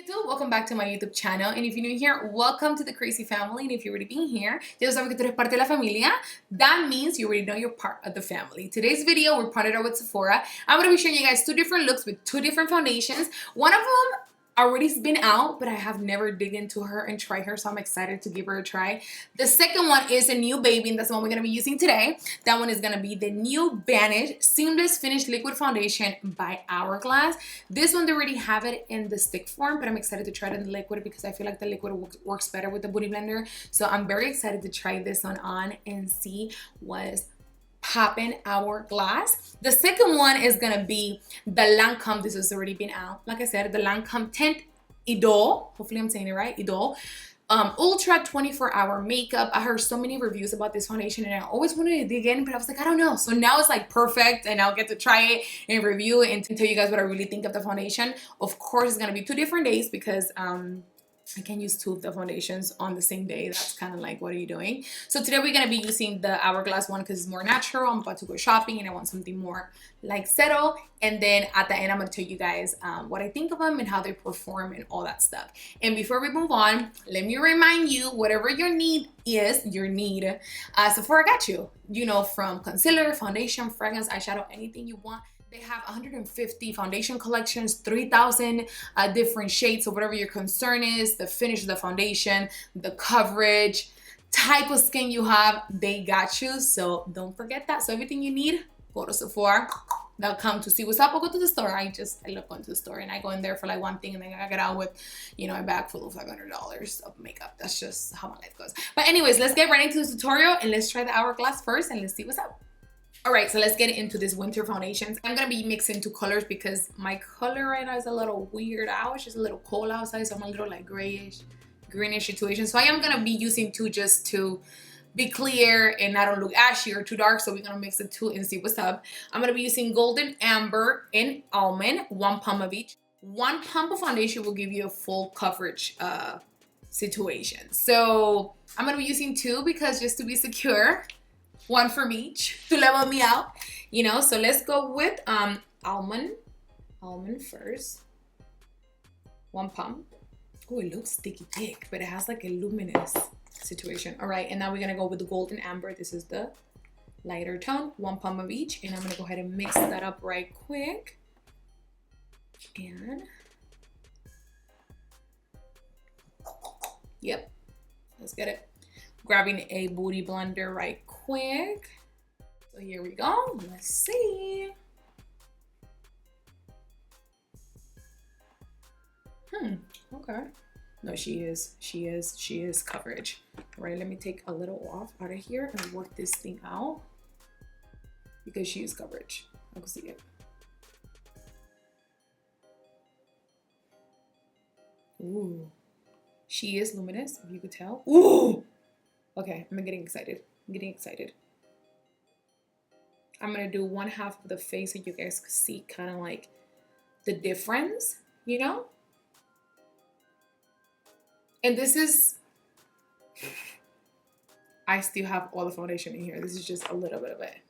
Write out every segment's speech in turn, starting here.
YouTube, welcome back to my YouTube channel, and if you're new here, welcome to the crazy family. And if you're already being here, ya saben que tú eres parte de la familia. That means you already know you're part of the family. Today's video, we're partnered up with Sephora. I'm going to be showing you guys two different looks with two different foundations. One of them already been out, but I have never dig into her and try her, so I'm excited to give her a try. The second one is a new baby, and that's the one we're going to be using today. That one is going to be the new Vanish Seamless Finish Liquid Foundation by Hourglass. This one, they already have it in the stick form, but I'm excited to try it in the liquid because I feel like the liquid works better with the Booty Blender. So I'm very excited to try this one on and see what's poppin' Hourglass. The second one is gonna be the Lancome. This has already been out. Like I said, the Lancome Tint Idol. Hopefully I'm saying it right. Idol. Ultra 24-hour makeup. I heard so many reviews about this foundation and I always wanted to dig in, but I was like, I don't know. So now it's like perfect and I'll get to try it and review it and tell you guys what I really think of the foundation. Of course, it's gonna be 2 different days because I can use 2 of the foundations on the same day. That's kind of like, what are you doing? So today we're going to be using the Hourglass one because it's more natural. I'm about to go shopping and I want something more like settle. And then at the end, I'm going to tell you guys what I think of them and how they perform and all that stuff. And before we move on, let me remind you, whatever your need is, your need. Sephora got you. You know, from concealer, foundation, fragrance, eyeshadow, anything you want. They have 150 foundation collections, 3,000 different shades. So whatever your concern is, the finish of the foundation, the coverage, type of skin you have, they got you. So don't forget that. So everything you need, go to Sephora. They'll come to see what's up or go to the store. I love going to the store and I go in there for like one thing and then I get out with, you know, a bag full of $500 of makeup. That's just how my life goes. But anyways, let's get right into this tutorial and let's try the Hourglass first and let's see what's up. Alright, so let's get into this winter foundations. I'm going to be mixing 2 colors because my color right now is a little weird out. It's just a little cold outside, so I'm a little like grayish, greenish situation. So I am going to be using 2 just to be clear and not look ashy or too dark. So we're going to mix the 2 and see what's up. I'm going to be using Golden Amber and Almond, 1 pump of each. 1 pump of foundation will give you a full coverage situation. So I'm going to be using 2 because just to be secure. 1 from each to level me out, you know. So let's go with almond first. 1 pump. Oh, it looks sticky thick, but it has like a luminous situation. All right, and now we're gonna go with the Golden Amber. This is the lighter tone. 1 pump of each, and I'm gonna go ahead and mix that up right quick. And yep, let's get it. Grabbing a Booty Blender right quick. So here we go. Let's see. Okay. No, she is coverage. All right, let me take a little off out of here and work this thing out because she is coverage. I can see it. Ooh, she is luminous, if you could tell. Ooh. Okay, I'm getting excited. I'm gonna do 1/2 of the face so you guys can see kind of like the difference, you know? And this is, I still have all the foundation in here. This is just a little bit of it.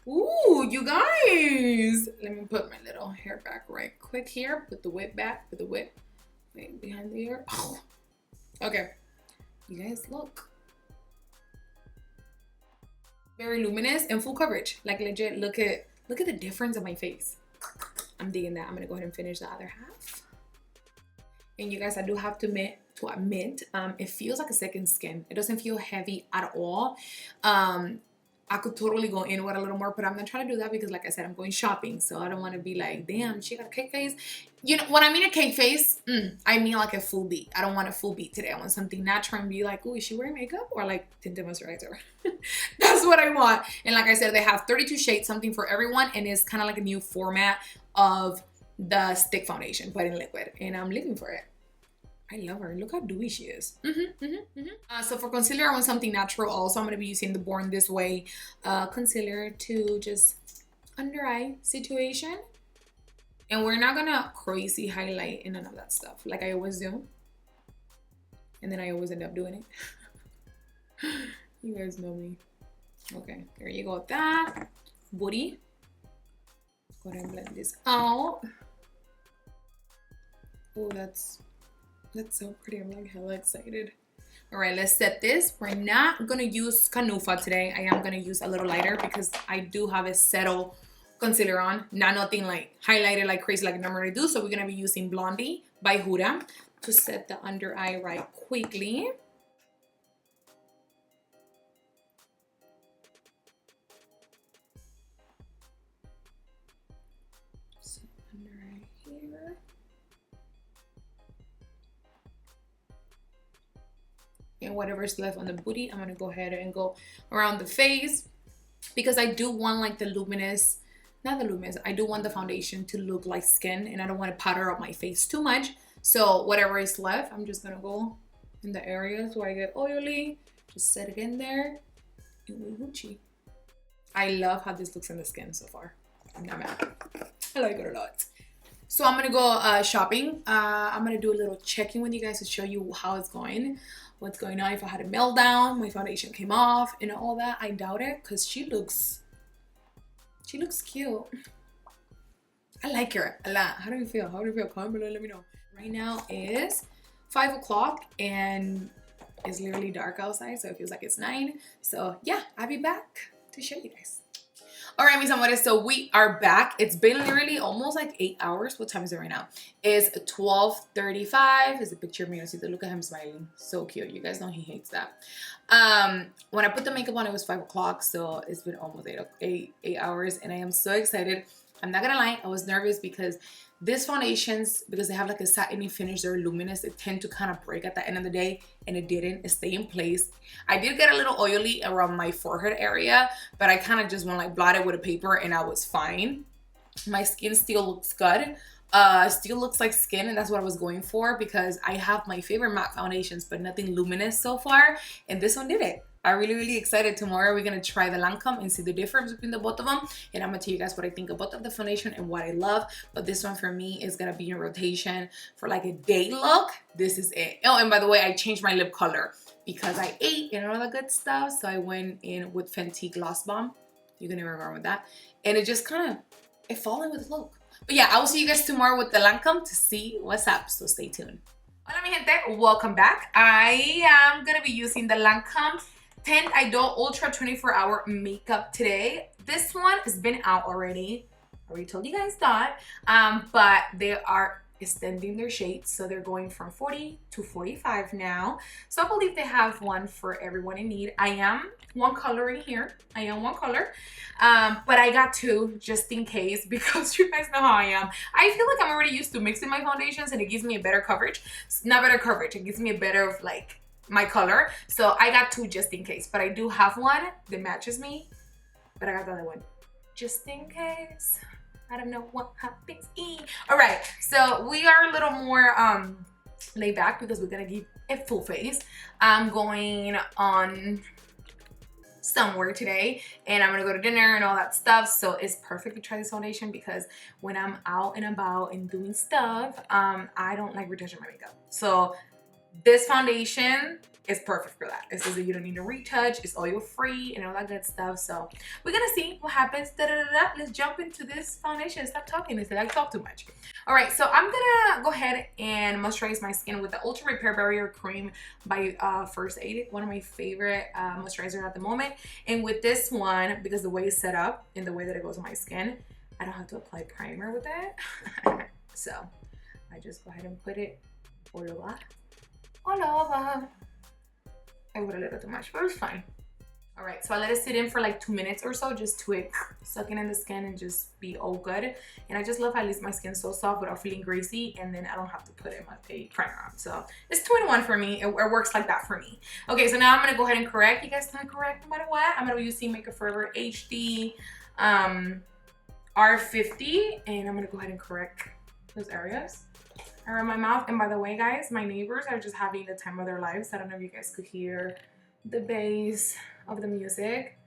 Ooh, you guys. Let me put my little hair back right quick here. Put the whip back, put the whip right behind the ear. Oh. Okay, you guys look. Very luminous and full coverage. Like legit, look at the difference in my face. I'm digging that. I'm gonna go ahead and finish the other half. And you guys, I do have to admit, it feels like a second skin. It doesn't feel heavy at all. I could totally go in with a little more, but I'm not trying to do that because, like I said, I'm going shopping. So I don't want to be like, damn, she got a cake face. You know, when I mean a cake face, I mean like a full beat. I don't want a full beat today. I want something natural and be like, ooh, is she wearing makeup? Or like tinted moisturizer. That's what I want. And like I said, they have 32 shades, something for everyone. And it's kind of like a new format of the stick foundation, but in liquid. And I'm living for it. I love her. Look how dewy she is. So for concealer, I want something natural also. I'm going to be using the Born This Way concealer to just under eye situation. And we're not going to crazy highlight and none of that stuff like I always do. And then I always end up doing it. You guys know me. Okay, there you go with that. Booty. Go ahead and blend this out. Oh, that's so pretty. I'm like hella excited. All right, let's set this. We're not gonna use Canufa today. I am gonna use a little lighter because I do have a settle concealer on, not nothing like highlighted like crazy like I normally do. So we're gonna be using Blondie by Huda to set the under eye right quickly. Set under eye here. And whatever's left on the booty, I'm gonna go ahead and go around the face because I do want like the luminous, not the luminous, I do want the foundation to look like skin and I don't want to powder up my face too much. So whatever is left, I'm just gonna go in the areas where I get oily, just set it in there and we Gucci. I love how this looks in the skin so far. I'm not mad. I like it a lot. So I'm gonna go shopping. I'm gonna do a little check-in with you guys to show you how it's going. What's going on, if I had a meltdown, my foundation came off and all that. I doubt it because she looks cute. I like her a lot. How do you feel? Comment below, let me know. Right now is 5 o'clock and it's literally dark outside, so it feels like it's 9. So yeah, I'll be back to show you guys. All right, mis amores, so we are back. It's been literally almost like 8 hours. What time is it right now? It's 12:35. There's a picture of me. Look at him smiling. So cute. You guys know he hates that. When I put the makeup on, it was 5 o'clock, so it's been almost 8 hours, and I am so excited. I'm not gonna lie, I was nervous because these foundations, because they have like a satiny finish, they're luminous, they tend to kind of break at the end of the day, and it didn't. It stayed in place. I did get a little oily around my forehead area, but I kind of just went like blot it with a paper and I was fine. My skin still looks good. Still looks like skin, and that's what I was going for because I have my favorite matte foundations, but nothing luminous so far, and this one did it. I'm really excited. Tomorrow we're gonna try the Lancome and see the difference between the both of them, and I'm gonna tell you guys what I think of both of the foundation and what I love. But this one for me is gonna be in rotation for like a day look. This is it. Oh, and by the way, I changed my lip color because I ate and all the good stuff, so I went in with Fenty Gloss Bomb. You can never go wrong with that, and it just kind of it fall in with the look. But yeah, I will see you guys tomorrow with the Lancome to see what's up, so stay tuned. Hola mi gente, welcome back. I am gonna be using the Lancome Tint Idol Ultra 24-Hour Makeup today. This one has been out already. I already told you guys that. But they are extending their shades, so they're going from 40 to 45 now. So I believe they have one for everyone in need. I am one color in here. I am one color. But I got two just in case because you guys know how I am. I feel like I'm already used to mixing my foundations and it gives me a better coverage. Not better coverage, it gives me a better like my color. So I got two just in case, but I do have one that matches me, but I got the other one just in case. I don't know what happens. All right, so we are a little more laid back because we're gonna give a full face. I'm going on somewhere today and I'm gonna go to dinner and all that stuff, so it's perfect to try this foundation because when I'm out and about and doing stuff, I don't like retouching my makeup. So this foundation is perfect for that. It says that you don't need to retouch, it's oil free and all that good stuff. So we're gonna see what happens. Let's jump into this foundation. Stop talking, instead I talk too much. All right, so I'm gonna go ahead and moisturize my skin with the Ultra Repair Barrier Cream by First Aid, one of my favorite moisturizer at the moment. And with this one, because the way it's set up and the way that it goes on my skin, I don't have to apply primer with it. So I just go ahead and put it all over. I put a little too much, but it's fine. All right, so I let it sit in for like 2 minutes or so, just to it sucking in the skin and just be all good. And I just love how at least my skin's so soft without feeling greasy, and then I don't have to put a primer on. So it's 2-in-1 for me. It works like that for me. Okay, so now I'm gonna go ahead and correct. You guys know I correct no matter what. I'm gonna be using Makeup Forever HD R50, and I'm gonna go ahead and correct those areas around my mouth. And by the way, guys, my neighbors are just having the time of their lives. I don't know if you guys could hear the bass of the music,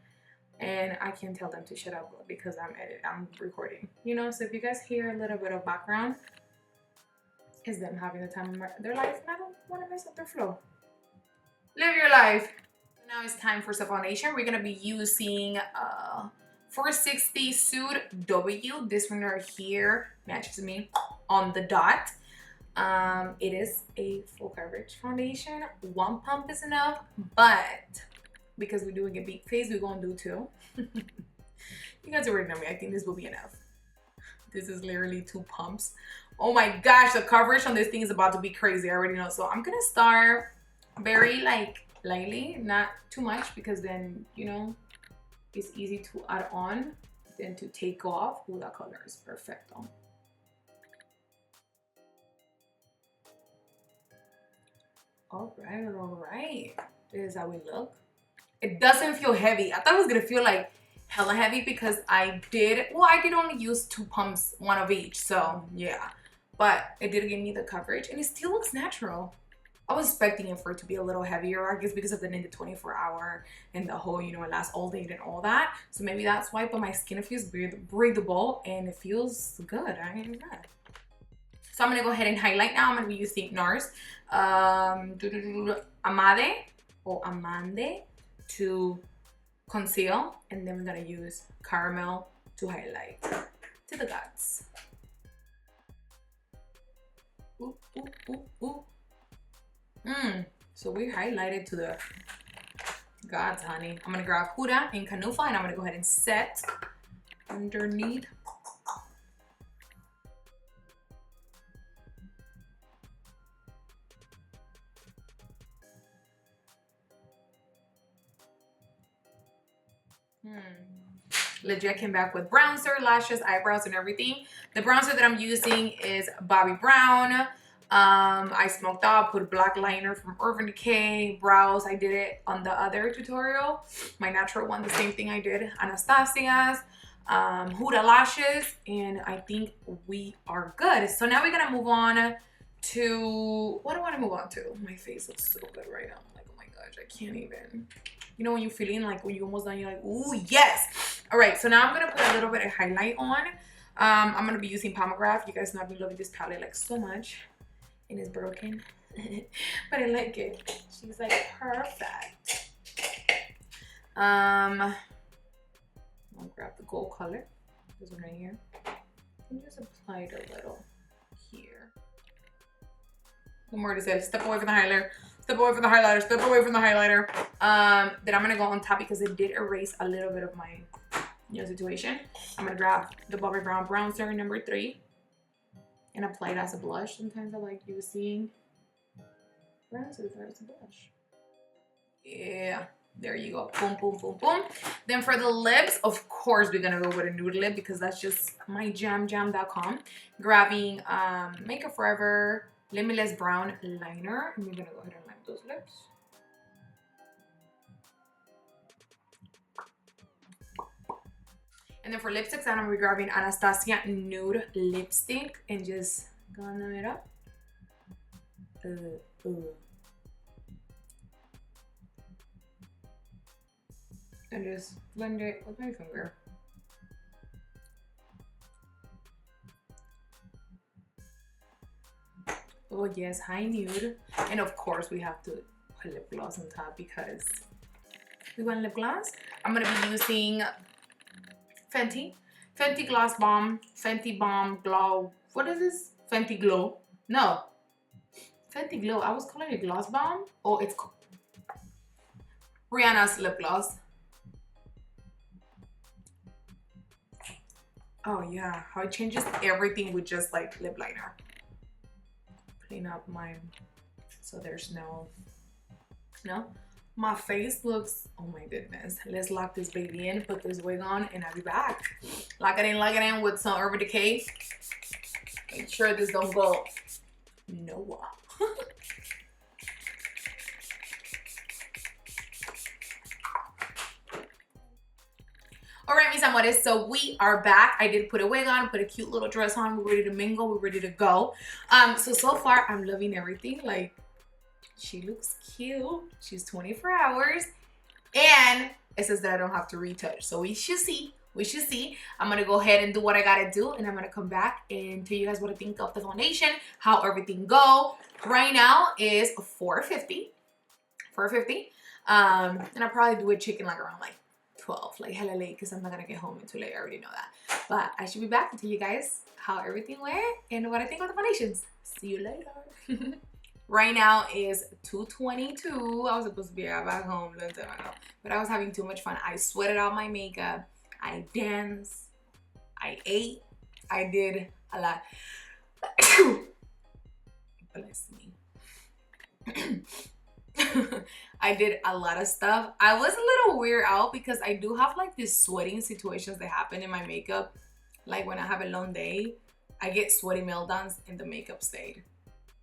and I can't tell them to shut up because I'm recording, you know. So if you guys hear a little bit of background, it's them having the time of their life, and I don't want to mess up their flow. Live your life. Now it's time for some foundation. We're gonna be using 460 Suit W. This one right here matches me on the dot. It is a full coverage foundation. One pump is enough, but because we're doing a big face, we're gonna do two. You guys already know me. I think this will be enough. This is literally 2 pumps. Oh my gosh, the coverage on this thing is about to be crazy. I already know. So I'm gonna start very like lightly, not too much, because then, you know, it's easy to add on than to take off. Oh, that color is perfect. All right. This is how we look. It doesn't feel heavy. I thought it was gonna feel like hella heavy because I did only use 2 pumps, 1 of each. So yeah, but it did give me the coverage and it still looks natural. I was expecting it for it to be a little heavier, I guess, because of the 24-hour and the whole, you know, it lasts all day and all that. So maybe that's why, but my skin feels breathable and it feels good. I ain't mad. So I'm gonna go ahead and highlight now. I'm gonna be using NARS Amande to conceal, and then we're gonna use Caramel to highlight to the guts. Ooh, ooh, ooh, ooh. So we highlighted to the guts, honey. I'm gonna grab Huda and Canufa and I'm gonna go ahead and set underneath. Legit came back with bronzer, lashes, eyebrows, and everything. The bronzer that I'm using is Bobbi Brown. I smoked out, put a black liner from Urban Decay. Brows, I did it on the other tutorial. My natural one, the same thing I did Anastasia's. Huda lashes, and I think we are good. So now we're gonna move on to, what do I want to move on to? My face looks so good right now. I'm like, oh my gosh, I can't even. You know when you're feeling like when you're almost done, you're like, ooh, yes. All right, so now I'm gonna put a little bit of highlight on. I'm gonna be using Pomegranate. You guys know I've been loving this palette like so much. And it's broken, but I like it. She's like perfect. I'll grab the gold color. This one right here. And just apply it a little here. No more to say. Step away from the highlighter. Step away from the highlighter. Step away from the highlighter. Then I'm gonna go on top because it did erase a little bit of my, you know, situation. I'm gonna grab the Bobbi Brown bronzer number 3 and apply it as a blush. Sometimes I like using bronzer as a blush. Yeah, there you go. Boom, boom, boom, boom. Then for the lips, of course, we're gonna go with a nude lip because that's just my jam.com. Grabbing Makeup Forever Limitless Brown Liner. And we're gonna go ahead and line those lips. And then for lipsticks, I'm gonna be grabbing Anastasia Nude Lipstick and just gonna it up. And just blend it with my finger. Oh yes, high nude. And of course we have to put lip gloss on top because we want lip gloss. I'm gonna be using Fenty Gloss Bomb, Fenty Bomb Glow. What is this? Fenty Glow. No. Fenty Glow. I was calling it Gloss Bomb. Oh, it's Rihanna's lip gloss. Oh yeah, how it changes everything with just like lip liner. Clean up mine so there's no. My face looks, oh my goodness. Let's lock this baby in, put this wig on, and I'll be back. Lock it in with some Urban Decay. Make sure this don't go nowhere. All right, mis amores, so we are back. I did put a wig on, put a cute little dress on. We're ready to mingle, we're ready to go. So far, I'm loving everything. Like, she looks cute. She's 24 hours. And it says that I don't have to retouch. So we should see. I'm going to go ahead and do what I got to do. And I'm going to come back and tell you guys what I think of the foundation. How everything go. Right now is $450. And I'll probably do a chicken like around like 12, like hella late because I'm not gonna get home until late. I already know that. But I should be back to tell you guys how everything went and what I think of the foundations. See you later. Right now is 2:22. I was supposed to be back home a long time ago, but I was having too much fun. I sweated out my makeup. I danced. I ate. I did a lot. Bless me. I did a lot of stuff. I was a little weird out because I do have like these sweating situations that happen in my makeup. Like when I have a long day, I get sweaty meltdowns and the makeup stayed.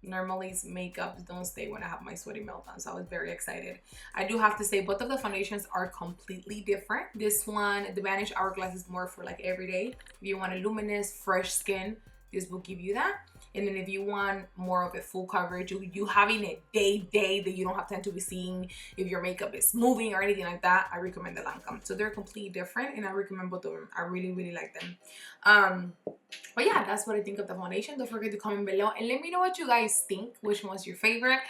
Normally makeups don't stay when I have my sweaty meltdown, so I was very excited. I do have to say both of the foundations are completely different. This one, the Vanish Hourglass, is more for like everyday. If you want a luminous, fresh skin, this will give you that. And then if you want more of a full coverage, you having a day that you don't have time to be seeing if your makeup is moving or anything like that, I recommend the Lancome. So they're completely different and I recommend both of them. I really, really like them. But yeah, that's what I think of the foundation. Don't forget to comment below and let me know what you guys think, which one's your favorite.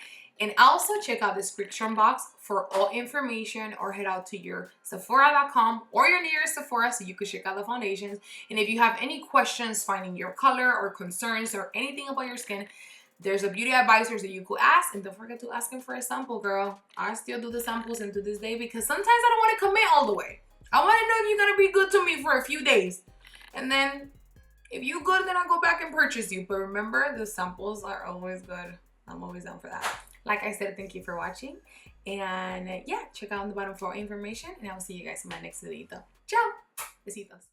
And also check out the description box for all information, or head out to your Sephora.com or your nearest Sephora so you can check out the foundations. And if you have any questions finding your color or concerns or anything about your skin, there's a beauty advisors that you could ask. And don't forget to ask them for a sample, girl. I still do the samples and to this day because sometimes I don't want to commit all the way. I want to know if you're going to be good to me for a few days. And then if you're good, then I'll go back and purchase you. But remember, the samples are always good. I'm always down for that. Like I said, thank you for watching. And yeah, check out on the bottom for all information. And I will see you guys in my next video. Ciao. Besitos.